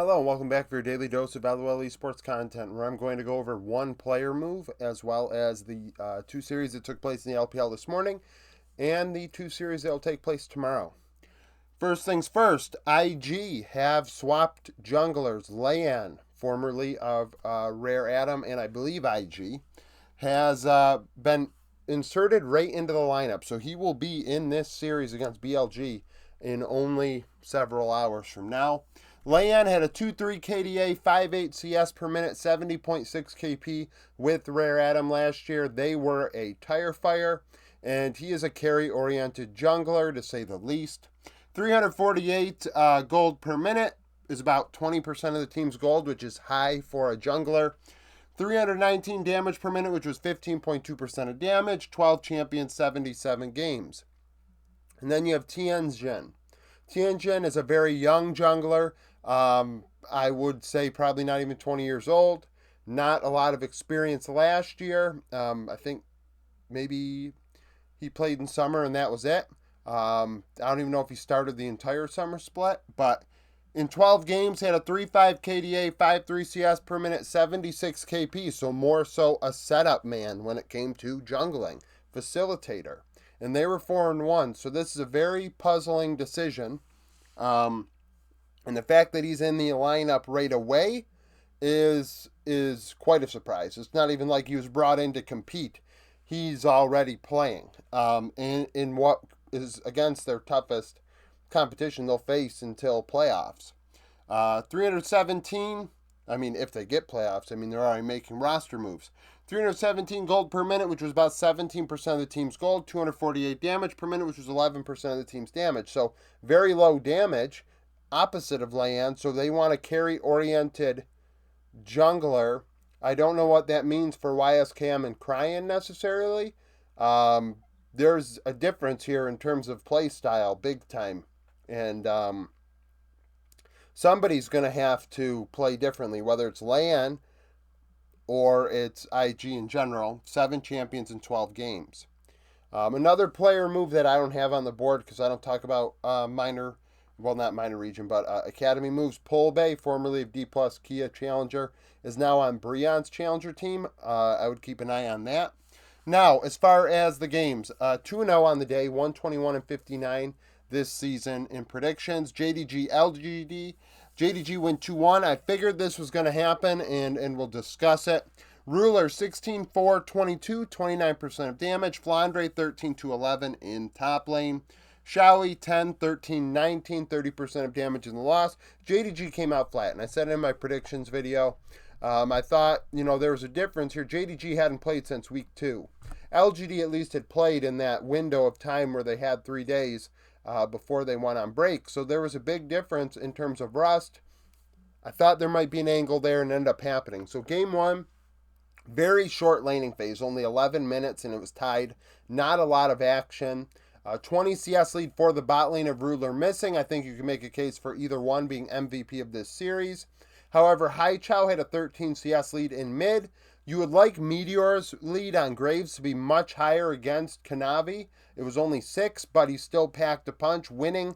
Hello and welcome back for your daily dose of LOL Esports content, where I'm going to go over one player move as well as the two series that took place in the LPL this morning and the two series that will take place tomorrow. First things first, IG have swapped junglers. Layan, formerly of Rare Atom and I believe IG, has been inserted right into the lineup. So he will be in this series against BLG in only several hours from now. Layan had a 2-3 KDA, 5-8 CS per minute, 70.6 KP with Rare Atom last year. They were a tire fire, and he is a carry-oriented jungler, to say the least. 348 gold per minute is about 20% of the team's gold, which is high for a jungler. 319 damage per minute, which was 15.2% of damage. 12 champions, 77 games. And then you have Tianjin. Tianjin is a very young jungler. I would say probably not even 20 years old. Not a lot of experience last year. I think maybe he played in summer and that was it. I don't even know if he started the entire summer split, but in 12 games, he had a 3.5 KDA, 5.3 CS per minute, 76 KP. So more so a setup man when it came to jungling, facilitator. And they were 4-1. So this is a very puzzling decision. And the fact that he's in the lineup right away is quite a surprise. It's not even like he was brought in to compete. He's already playing in what is against their toughest competition they'll face until playoffs. 317, I mean, if they get playoffs, I mean, they're already making roster moves. 317 gold per minute, which was about 17% of the team's gold. 248 damage per minute, which was 11% of the team's damage. So very low damage, opposite of Layan. So they want a carry-oriented jungler. I don't know what that means for YSKM and Cryan necessarily. There's a difference here in terms of play style, big time. And somebody's going to have to play differently, whether it's Layan or it's IG in general. 7 champions in 12 games. Another player move that I don't have on the board because I don't talk about not minor region, but academy moves. Polbay, formerly of D+ Kia Challenger, is now on Breon's Challenger team. I would keep an eye on that. Now, as far as the games, 2-0 on the day, 121-59 this season in predictions. JDG, LGD. JDG win 2-1. I figured this was going to happen, and we'll discuss it. Ruler, 16-4-22, 29% of damage. Flandre, 13-11 in top lane. Showy, 10-13-19, 30% of damage in the loss. JDG came out flat, and I said it in my predictions video. I thought, there was a difference here. JDG hadn't played since week 2. LGD at least had played in that window of time where they had 3 days before they went on break. So there was a big difference in terms of rust. I thought there might be an angle there and ended up happening. So game 1, very short laning phase, only 11 minutes, and it was tied. Not a lot of action. 20 CS lead for the bot lane of Ruler missing. I think you can make a case for either one being MVP of this series. However, Haichao had a 13 CS lead in mid. You would like Meteor's lead on Graves to be much higher against Kanavi. It was only 6, but he still packed a punch, winning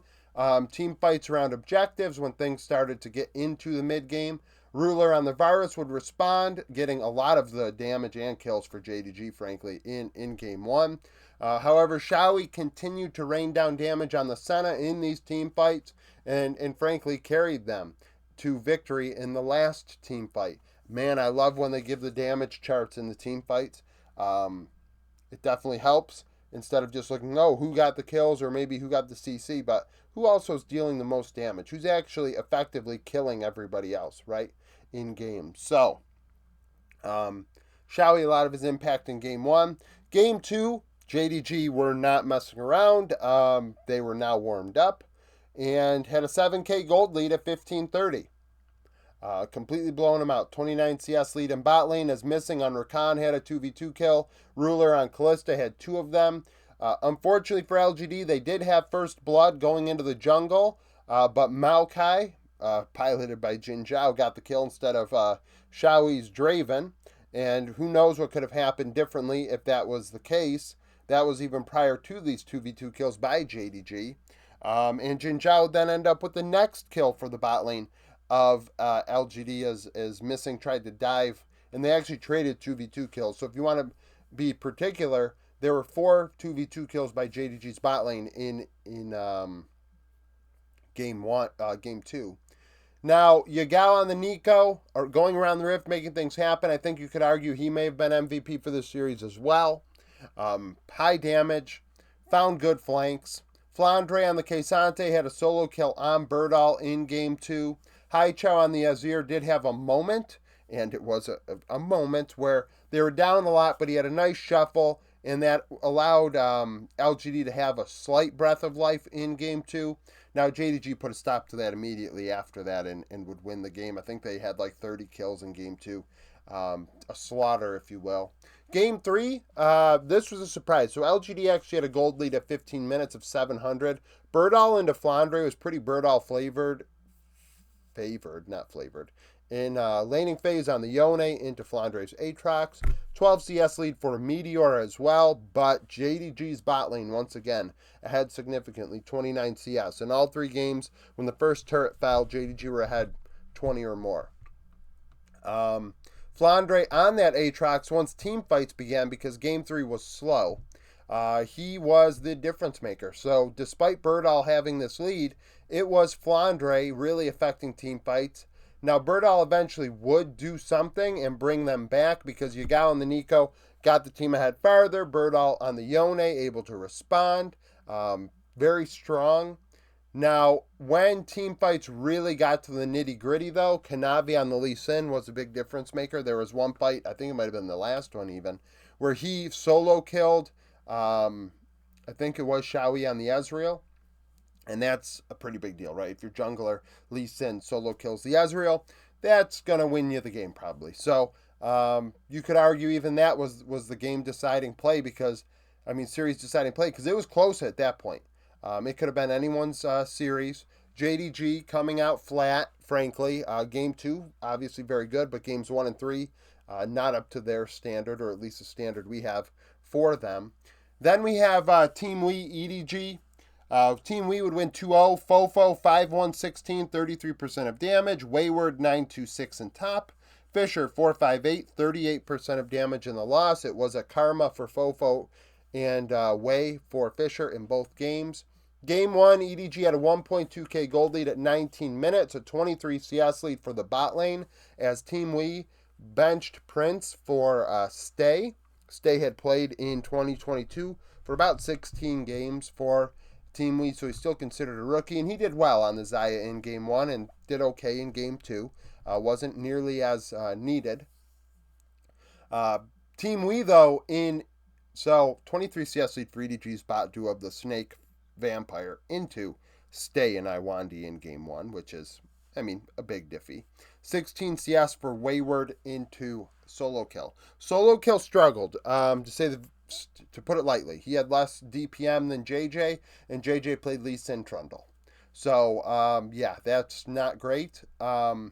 team fights around objectives when things started to get into the mid game. Ruler on the Virus would respond, getting a lot of the damage and kills for JDG, frankly, in game 1. However, Showy continued to rain down damage on the Senna in these team fights and frankly carried them to victory in the last team fight. Man, I love when they give the damage charts in the team fights. It definitely helps instead of just looking, who got the kills or maybe who got the CC, but who also is dealing the most damage, who's actually effectively killing everybody else, right, in games. So, Showy, a lot of his impact in game 1. Game 2, JDG were not messing around. They were now warmed up and had a 7k gold lead at 15:30. Completely blowing him out. 29 CS lead in bot lane as missing on Rakan had a 2v2 kill. Ruler on Callista had 2 of them. Unfortunately for LGD, they did have first blood going into the jungle, but Maokai, piloted by Jin Zhao, got the kill instead of Showy's Draven. And who knows what could have happened differently if that was the case. That was even prior to these 2v2 kills by JDG. And Jin Zhao would then end up with the next kill for the bot lane of LGD is missing, tried to dive, and they actually traded 2v2 kills. So if you want to be particular, there were 4 2v2 kills by JDG's bot lane in game 2. Now, Yagao on the Nico are going around the rift, making things happen. I think you could argue he may have been MVP for this series as well. High damage, found good flanks. Flandre on the Kesante had a solo kill on Birdall in game 2. Haichao on the Azir did have a moment, and it was a moment where they were down a lot, but he had a nice shuffle, and that allowed LGD to have a slight breath of life in game 2. Now, JDG put a stop to that immediately after that and would win the game. I think they had like 30 kills in game 2. A slaughter, if you will. Game 3, this was a surprise. So LGD actually had a gold lead at 15 minutes of 700. Birdall into Flandre was pretty Birdall not flavored. In laning phase on the Yone into Flandre's Aatrox. 12 CS lead for Meteor as well, but JDG's bot lane once again ahead significantly, 29 CS. In all 3 games, when the first turret fell, JDG were ahead 20 or more. Flandre on that Aatrox once team fights began because game 3 was slow. He was the difference maker. So despite Birdall having this lead, it was Flandre really affecting team fights. Now, Birdall eventually would do something and bring them back because Yagao and the Nico got the team ahead farther. Birdall on the Yone able to respond. Very strong. Now, when team fights really got to the nitty-gritty, though, Kanavi on the Lee Sin was a big difference maker. There was one fight, I think it might have been the last one even, where he solo killed, I think it was Shawi on the Ezreal. And that's a pretty big deal, right? If your jungler, Lee Sin, solo kills the Ezreal, that's going to win you the game probably. So you could argue even that was the game-deciding play series-deciding play because it was close at that point. It could have been anyone's series. JDG coming out flat, frankly. Game 2, obviously very good, but games 1 and 3, not up to their standard, or at least the standard we have for them. Then we have Team Wii EDG. Team Wii would win 2-0. Fofo 5-1-16, 33% of damage. Wayward 9-2-6 in top. Fisher 4-5-8, 38% of damage in the loss. It was a karma for Fofo and Way for Fisher in both games. Game 1, EDG had a 1.2k gold lead at 19 minutes, a 23 CS lead for the bot lane as Team Wii benched Prince for Stay. Stay had played in 2022 for about 16 games for Team Wii, so he's still considered a rookie, and he did well on the Xayah in Game 1 and did okay in Game 2. Wasn't nearly as needed. Team Wii, though, 23 CS lead for EDG's bot duo of the Snake Vampire into Stay and Iwandi in Game 1, which is, a big diffy. 16 CS for Wayward into Solo Kill. Solo Kill struggled, to put it lightly. He had less DPM than JJ, and JJ played Lee Sin Trundle. So, that's not great. Hang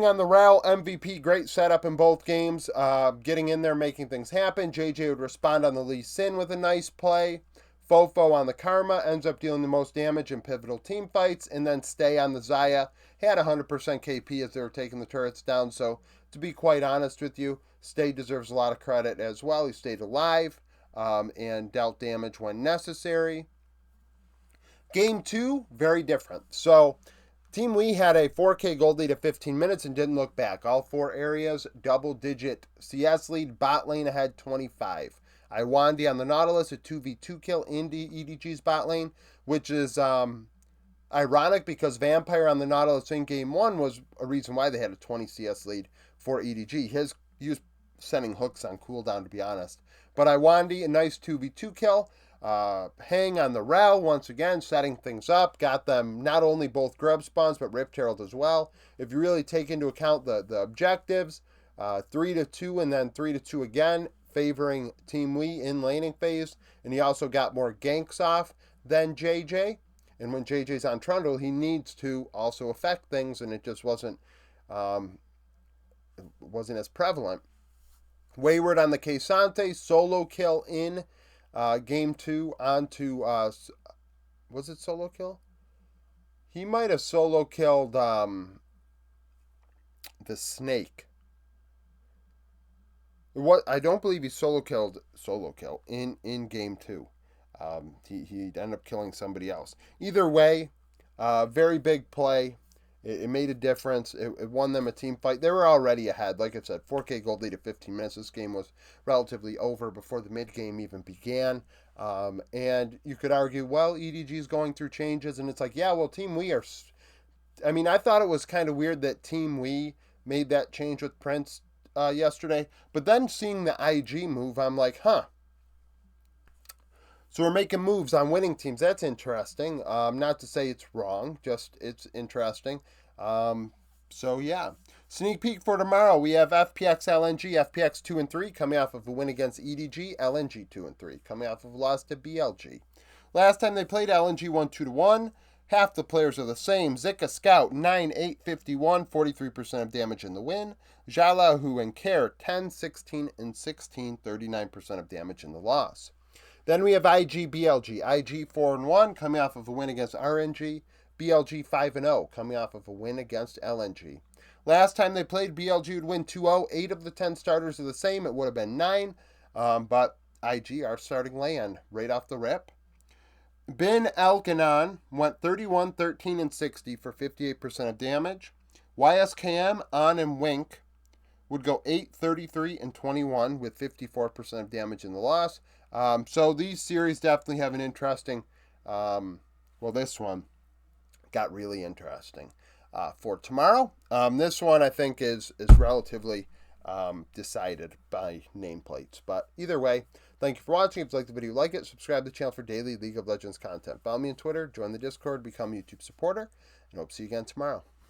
on the rail, MVP, great setup in both games. Getting in there, making things happen. JJ would respond on the Lee Sin with a nice play. Fofo on the Karma ends up dealing the most damage in pivotal team fights, and then Stay on the Xayah. Had 100% KP as they were taking the turrets down, so to be quite honest with you, Stay deserves a lot of credit as well. He stayed alive and dealt damage when necessary. Game 2, very different. So, Team Wii had a 4K gold lead at 15 minutes and didn't look back. All 4 areas, double-digit CS lead, bot lane ahead 25. Iwandi on the Nautilus, a 2v2 kill into EDG's bot lane, which is ironic because Vampire on the Nautilus in Game 1 was a reason why they had a 20 CS lead for EDG. He was sending hooks on cooldown, to be honest. But Iwandi, a nice 2v2 kill. Hang on the Rel, once again, setting things up. Got them not only both grub spawns, but Rift Herald as well. If you really take into account the objectives, 3-2 and then 3-2 again, favoring Team Wii in laning phase. And he also got more ganks off than JJ. And when JJ's on Trundle, he needs to also affect things, and it just wasn't as prevalent. Wayward on the Kesante, solo kill in Game 2 onto, was it solo kill? He might have solo killed the snake. What I don't believe he solo kill in game two. He ended up killing somebody else. Either way, very big play. It made a difference. It won them a team fight. They were already ahead. Like I said, 4K gold lead at 15 minutes. This game was relatively over before the mid game even began. And you could argue, well, EDG is going through changes, and it's like, yeah, well, Team We are. I mean, I thought it was kind of weird that Team We made that change with Prince yesterday, but then seeing the IG move, I'm like, huh. So we're making moves on winning teams. That's interesting. Not to say it's wrong, just it's interesting. So yeah. Sneak peek for tomorrow. We have FPX LNG, FPX 2 and 3 coming off of a win against EDG, LNG 2 and 3 coming off of a loss to BLG. Last time they played, LNG won 2-1. Half the players are the same. Zika Scout 9-8-51, 43% of damage in the win. Jalahu and Care 10-16 and 16, 39% of damage in the loss. Then we have IG BLG. IG 4-1 coming off of a win against RNG. BLG 5-0 coming off of a win against LNG. Last time they played, BLG would win 2-0. 8 of the 10 starters are the same. It would have been 9. But IG are starting land right off the rip. Bin Elkanon went 31, 13, and 60 for 58% of damage. YSKM, On, and Wink would go 8, 33, and 21 with 54% of damage in the loss. So these series definitely have an interesting, this one got really interesting for tomorrow. This one I think is relatively decided by nameplates. But either way, thank you for watching. If you like the video, like it, subscribe to the channel for daily League of Legends content. Follow me on Twitter, join the Discord, become a YouTube supporter, and hope to see you again tomorrow.